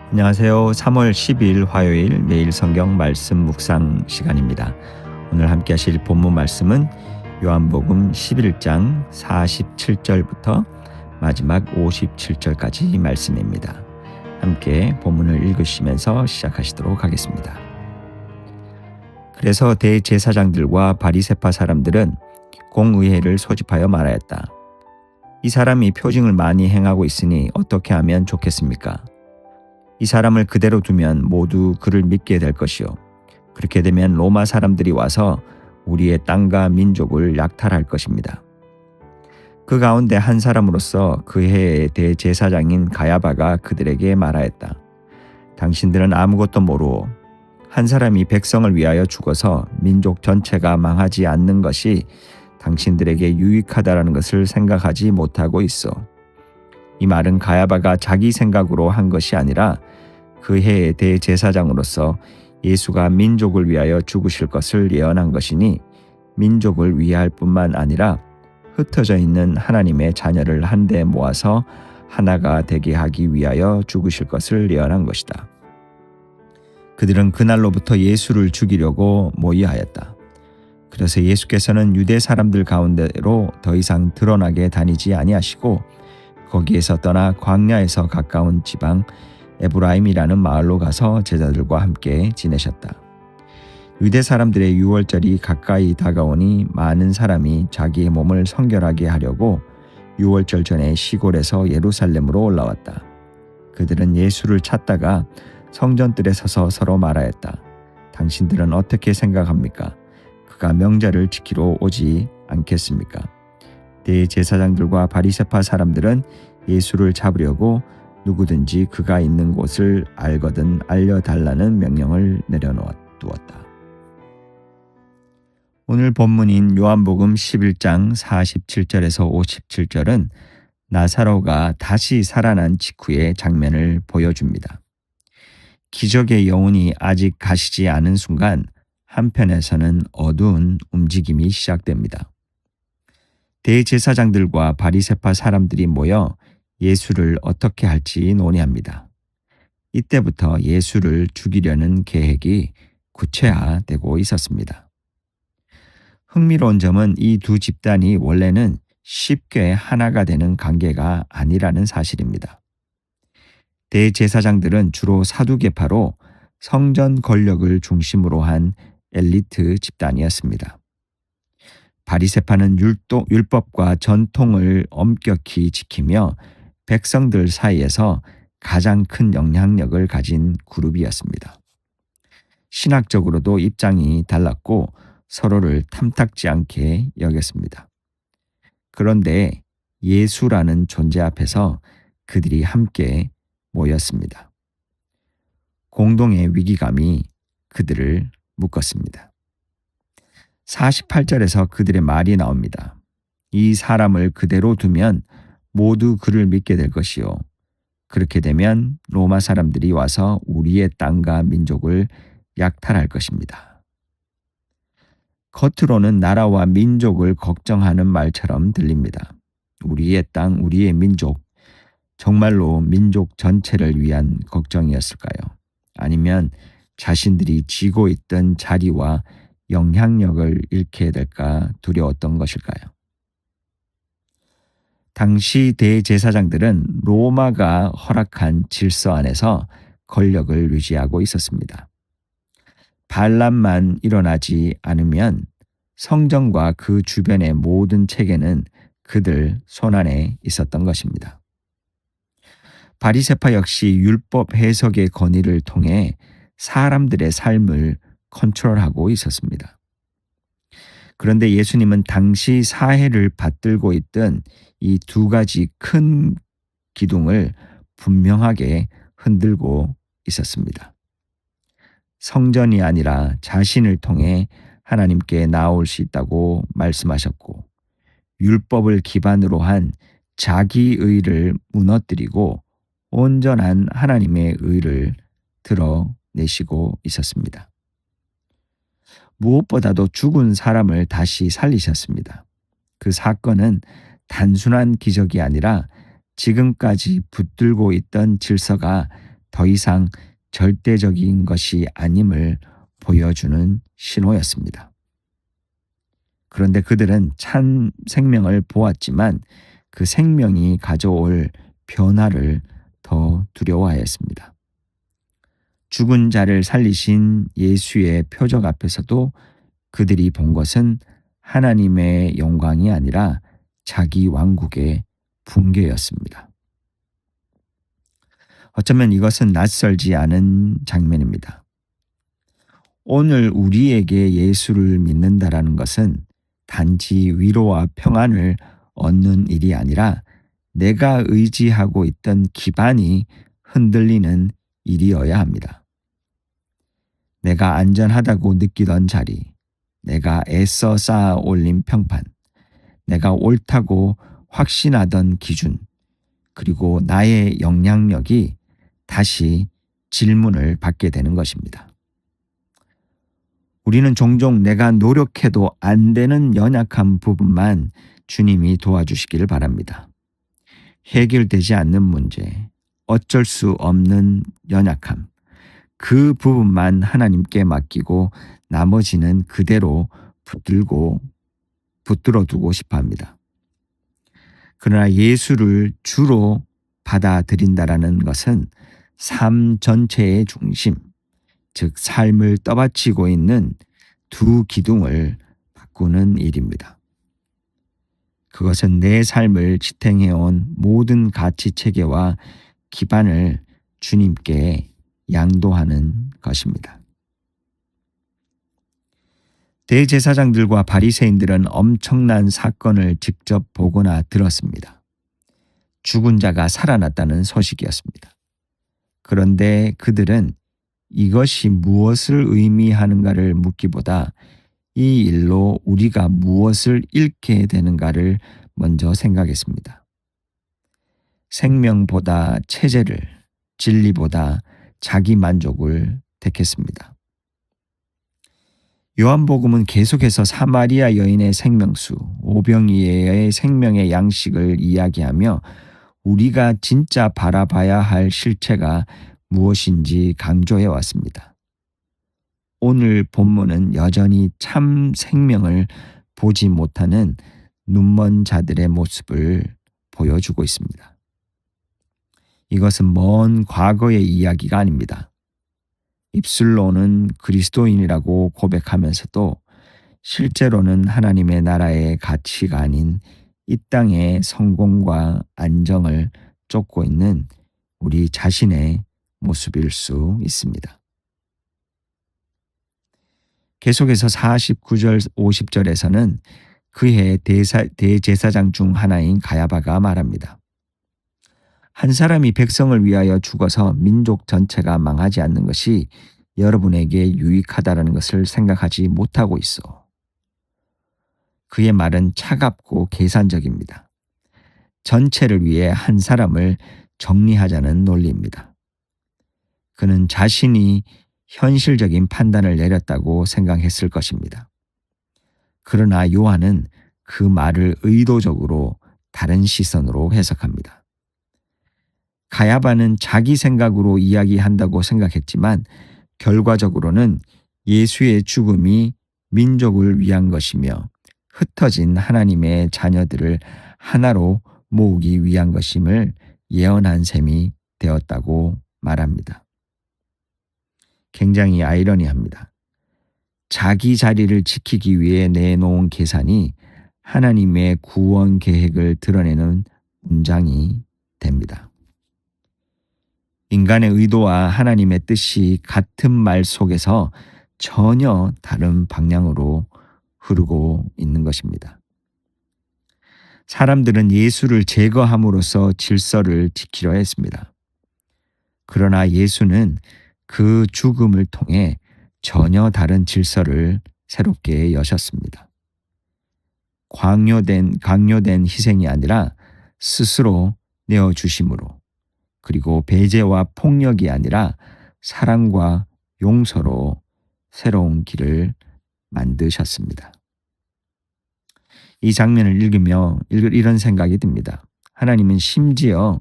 안녕하세요. 3월 10일 화요일 매일 성경 말씀 묵상 시간입니다. 오늘 함께 하실 본문 말씀은 요한복음 11장 47절부터 마지막 57절까지 말씀입니다. 함께 본문을 읽으시면서 시작하시도록 하겠습니다. 그래서 대제사장들과 바리새파 사람들은 공의회를 소집하여 말하였다. 이 사람이 표징을 많이 행하고 있으니 어떻게 하면 좋겠습니까? 이 사람을 그대로 두면 모두 그를 믿게 될 것이요. 그렇게 되면 로마 사람들이 와서 우리의 땅과 민족을 약탈할 것입니다. 그 가운데 한 사람으로서 그 해의 대제사장인 가야바가 그들에게 말하였다. 당신들은 아무것도 모르오. 한 사람이 백성을 위하여 죽어서 민족 전체가 망하지 않는 것이 당신들에게 유익하다라는 것을 생각하지 못하고 있어. 이 말은 가야바가 자기 생각으로 한 것이 아니라 그 해의 대제사장으로서 예수가 민족을 위하여 죽으실 것을 예언한 것이니 민족을 위할 뿐만 아니라 흩어져 있는 하나님의 자녀를 한데 모아서 하나가 되게 하기 위하여 죽으실 것을 예언한 것이다. 그들은 그날로부터 예수를 죽이려고 모의하였다. 그래서 예수께서는 유대 사람들 가운데로 더 이상 드러나게 다니지 아니하시고 거기에서 떠나 광야에서 가까운 지방 에브라임이라는 마을로 가서 제자들과 함께 지내셨다. 유대 사람들의 유월절이 가까이 다가오니 많은 사람이 자기의 몸을 성결하게 하려고 유월절 전에 시골에서 예루살렘으로 올라왔다. 그들은 예수를 찾다가 성전뜰에 서서 서로 말하였다. 당신들은 어떻게 생각합니까? 그가 명절을 지키러 오지 않겠습니까? 대제사장들과 바리새파 사람들은 예수를 잡으려고 누구든지 그가 있는 곳을 알거든 알려달라는 명령을 내려두었다. 오늘 본문인 요한복음 11장 47절에서 57절은 나사로가 다시 살아난 직후의 장면을 보여줍니다. 기적의 여운이 아직 가시지 않은 순간 한편에서는 어두운 움직임이 시작됩니다. 대제사장들과 바리새파 사람들이 모여 예수를 어떻게 할지 논의합니다. 이때부터 예수를 죽이려는 계획이 구체화되고 있었습니다. 흥미로운 점은 이 두 집단이 원래는 쉽게 하나가 되는 관계가 아니라는 사실입니다. 대제사장들은 주로 사두개파로 성전 권력을 중심으로 한 엘리트 집단이었습니다. 바리새파는 율법과 전통을 엄격히 지키며 백성들 사이에서 가장 큰 영향력을 가진 그룹이었습니다. 신학적으로도 입장이 달랐고 서로를 탐탁지 않게 여겼습니다. 그런데 예수라는 존재 앞에서 그들이 함께 모였습니다. 공동의 위기감이 그들을 묶었습니다. 48절에서 그들의 말이 나옵니다. 이 사람을 그대로 두면 모두 그를 믿게 될 것이요. 그렇게 되면 로마 사람들이 와서 우리의 땅과 민족을 약탈할 것입니다. 겉으로는 나라와 민족을 걱정하는 말처럼 들립니다. 우리의 땅, 우리의 민족, 정말로 민족 전체를 위한 걱정이었을까요? 아니면 자신들이 쥐고 있던 자리와 영향력을 잃게 될까 두려웠던 것일까요? 당시 대제사장들은 로마가 허락한 질서 안에서 권력을 유지하고 있었습니다. 반란만 일어나지 않으면 성전과 그 주변의 모든 체계는 그들 손안에 있었던 것입니다. 바리새파 역시 율법 해석의 권위를 통해 사람들의 삶을 컨트롤하고 있었습니다. 그런데 예수님은 당시 사회를 받들고 있던 이 두 가지 큰 기둥을 분명하게 흔들고 있었습니다. 성전이 아니라 자신을 통해 하나님께 나올 수 있다고 말씀하셨고, 율법을 기반으로 한 자기의를 무너뜨리고 온전한 하나님의 의를 드러내시고 있었습니다. 무엇보다도 죽은 사람을 다시 살리셨습니다. 그 사건은 단순한 기적이 아니라 지금까지 붙들고 있던 질서가 더 이상 절대적인 것이 아님을 보여주는 신호였습니다. 그런데 그들은 참 생명을 보았지만 그 생명이 가져올 변화를 더 두려워하였습니다. 죽은 자를 살리신 예수의 표적 앞에서도 그들이 본 것은 하나님의 영광이 아니라 자기 왕국의 붕괴였습니다. 어쩌면 이것은 낯설지 않은 장면입니다. 오늘 우리에게 예수를 믿는다라는 것은 단지 위로와 평안을 얻는 일이 아니라 내가 의지하고 있던 기반이 흔들리는 일이어야 합니다. 내가 안전하다고 느끼던 자리, 내가 애써 쌓아 올린 평판, 내가 옳다고 확신하던 기준, 그리고 나의 영향력이 다시 질문을 받게 되는 것입니다. 우리는 종종 내가 노력해도 안 되는 연약한 부분만 주님이 도와주시기를 바랍니다. 해결되지 않는 문제, 어쩔 수 없는 연약함, 그 부분만 하나님께 맡기고 나머지는 그대로 붙들어 두고 싶어 합니다. 그러나 예수를 주로 받아들인다라는 것은 삶 전체의 중심, 즉 삶을 떠받치고 있는 두 기둥을 바꾸는 일입니다. 그것은 내 삶을 지탱해온 모든 가치 체계와 기반을 주님께 양도하는 것입니다. 대제사장들과 바리새인들은 엄청난 사건을 직접 보거나 들었습니다. 죽은 자가 살아났다는 소식이었습니다. 그런데 그들은 이것이 무엇을 의미하는가를 묻기보다 이 일로 우리가 무엇을 잃게 되는가를 먼저 생각했습니다. 생명보다 체제를, 진리보다 자기 만족을 택했습니다. 요한복음은 계속해서 사마리아 여인의 생명수, 오병이어의 생명의 양식을 이야기하며 우리가 진짜 바라봐야 할 실체가 무엇인지 강조해 왔습니다. 오늘 본문은 여전히 참 생명을 보지 못하는 눈먼 자들의 모습을 보여주고 있습니다. 이것은 먼 과거의 이야기가 아닙니다. 입술로는 그리스도인이라고 고백하면서도 실제로는 하나님의 나라의 가치가 아닌 이 땅의 성공과 안정을 쫓고 있는 우리 자신의 모습일 수 있습니다. 계속해서 49절 50절에서는 그해 대제사장 중 하나인 가야바가 말합니다. 한 사람이 백성을 위하여 죽어서 민족 전체가 망하지 않는 것이 여러분에게 유익하다는 것을 생각하지 못하고 있어. 그의 말은 차갑고 계산적입니다. 전체를 위해 한 사람을 정리하자는 논리입니다. 그는 자신이 현실적인 판단을 내렸다고 생각했을 것입니다. 그러나 요한은 그 말을 의도적으로 다른 시선으로 해석합니다. 가야바는 자기 생각으로 이야기한다고 생각했지만 결과적으로는 예수의 죽음이 민족을 위한 것이며 흩어진 하나님의 자녀들을 하나로 모으기 위한 것임을 예언한 셈이 되었다고 말합니다. 굉장히 아이러니합니다. 자기 자리를 지키기 위해 내놓은 계산이 하나님의 구원 계획을 드러내는 문장이 됩니다. 인간의 의도와 하나님의 뜻이 같은 말 속에서 전혀 다른 방향으로 흐르고 있는 것입니다. 사람들은 예수를 제거함으로써 질서를 지키려 했습니다. 그러나 예수는 그 죽음을 통해 전혀 다른 질서를 새롭게 여셨습니다. 강요된 희생이 아니라 스스로 내어주심으로, 그리고 배제와 폭력이 아니라 사랑과 용서로 새로운 길을 만드셨습니다. 이 장면을 읽으며 이런 생각이 듭니다. 하나님은 심지어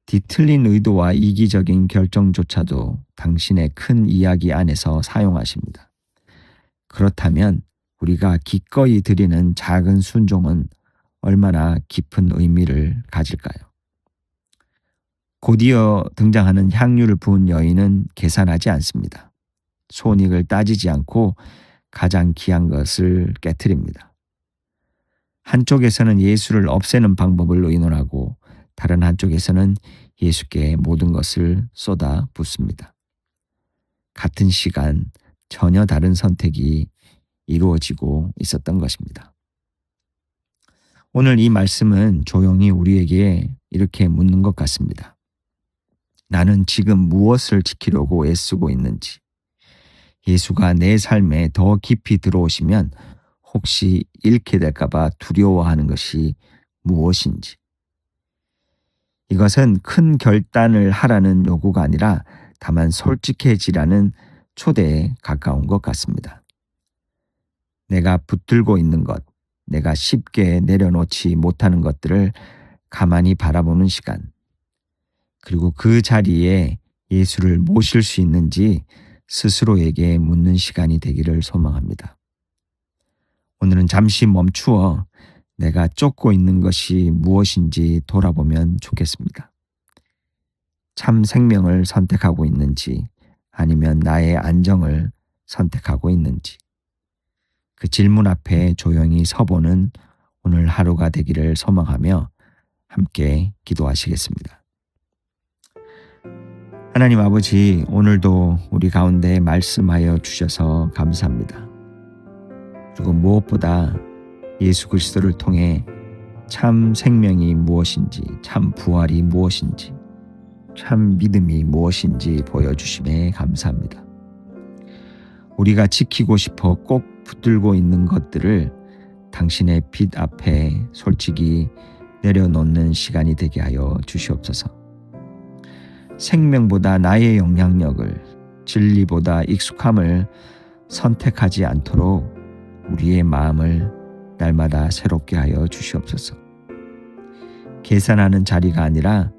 뒤틀린 의도와 이기적인 결정조차도 당신의 큰 이야기 안에서 사용하십니다. 그렇다면 우리가 기꺼이 드리는 작은 순종은 얼마나 깊은 의미를 가질까요? 곧이어 등장하는 향유를 부은 여인은 계산하지 않습니다. 손익을 따지지 않고 가장 귀한 것을 깨뜨립니다. 한쪽에서는 예수를 없애는 방법을 의논하고 다른 한쪽에서는 예수께 모든 것을 쏟아 붓습니다. 같은 시간 전혀 다른 선택이 이루어지고 있었던 것입니다. 오늘 이 말씀은 조용히 우리에게 이렇게 묻는 것 같습니다. 나는 지금 무엇을 지키려고 애쓰고 있는지, 예수가 내 삶에 더 깊이 들어오시면 혹시 잃게 될까봐 두려워하는 것이 무엇인지. 이것은 큰 결단을 하라는 요구가 아니라 다만 솔직해지라는 초대에 가까운 것 같습니다. 내가 붙들고 있는 것, 내가 쉽게 내려놓지 못하는 것들을 가만히 바라보는 시간, 그리고 그 자리에 예수를 모실 수 있는지 스스로에게 묻는 시간이 되기를 소망합니다. 오늘은 잠시 멈추어 내가 쫓고 있는 것이 무엇인지 돌아보면 좋겠습니다. 참 생명을 선택하고 있는지 아니면 나의 안정을 선택하고 있는지 그 질문 앞에 조용히 서보는 오늘 하루가 되기를 소망하며 함께 기도하시겠습니다. 하나님 아버지, 오늘도 우리 가운데 말씀하여 주셔서 감사합니다. 그리고 무엇보다 예수 그리스도를 통해 참 생명이 무엇인지, 참 부활이 무엇인지, 참 믿음이 무엇인지 보여주심에 감사합니다. 우리가 지키고 싶어 꼭 붙들고 있는 것들을 당신의 빛 앞에 솔직히 내려놓는 시간이 되게 하여 주시옵소서. 생명보다 나의 영향력을, 진리보다 익숙함을 선택하지 않도록 우리의 마음을 날마다 새롭게 하여 주시옵소서. 계산하는 자리가 아니라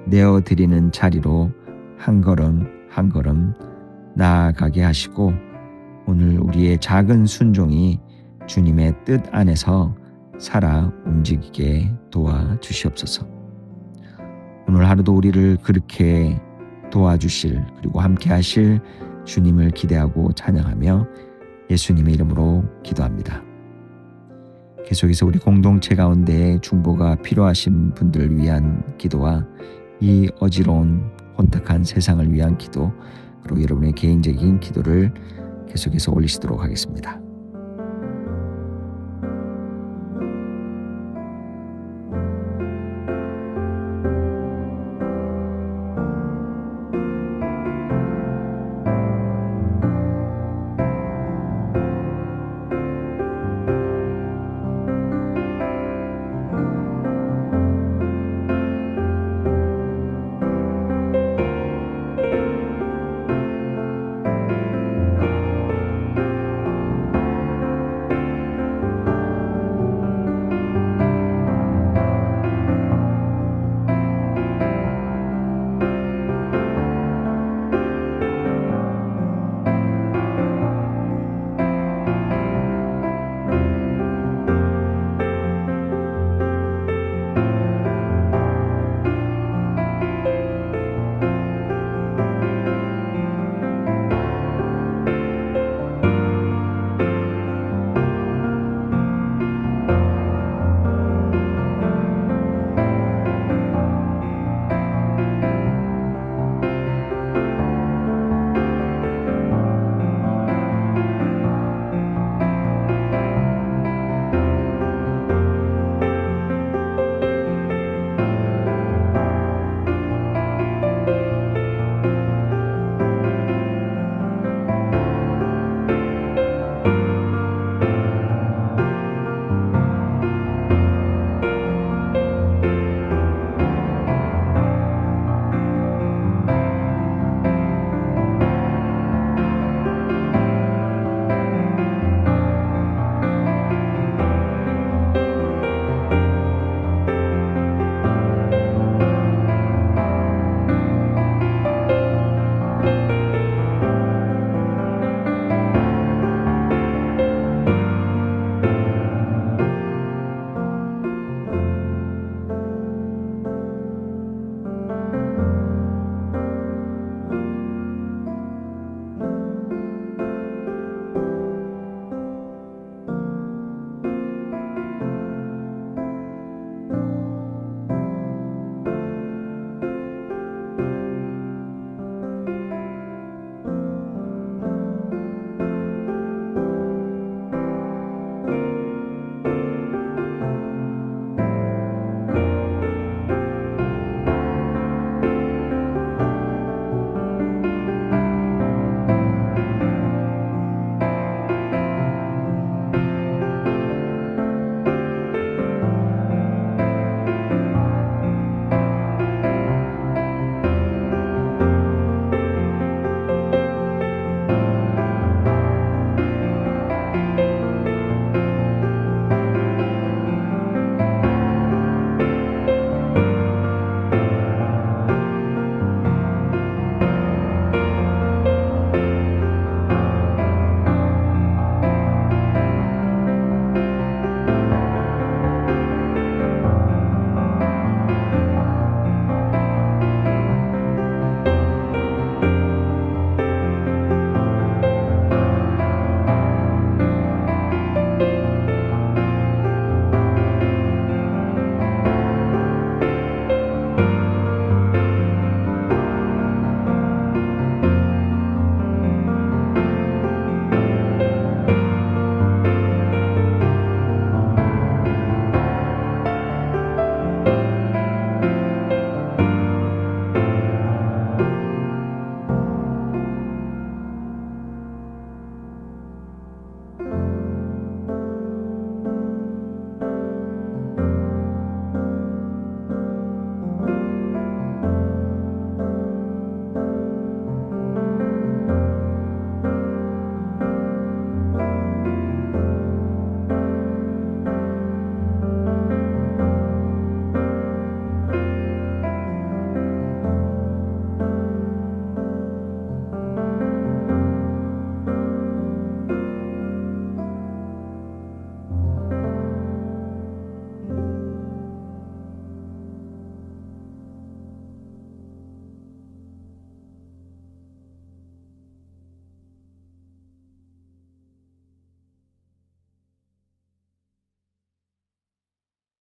내어드리는 자리로 한 걸음 한 걸음 나아가게 하시고 오늘 우리의 작은 순종이 주님의 뜻 안에서 살아 움직이게 도와주시옵소서. 오늘 하루도 우리를 그렇게 도와주실 그리고 함께 하실 주님을 기대하고 찬양하며 예수님의 이름으로 기도합니다. 계속해서 우리 공동체 가운데 중보가 필요하신 분들을 위한 기도와 이 어지러운 혼탁한 세상을 위한 기도, 그리고 여러분의 개인적인 기도를 계속해서 올리시도록 하겠습니다.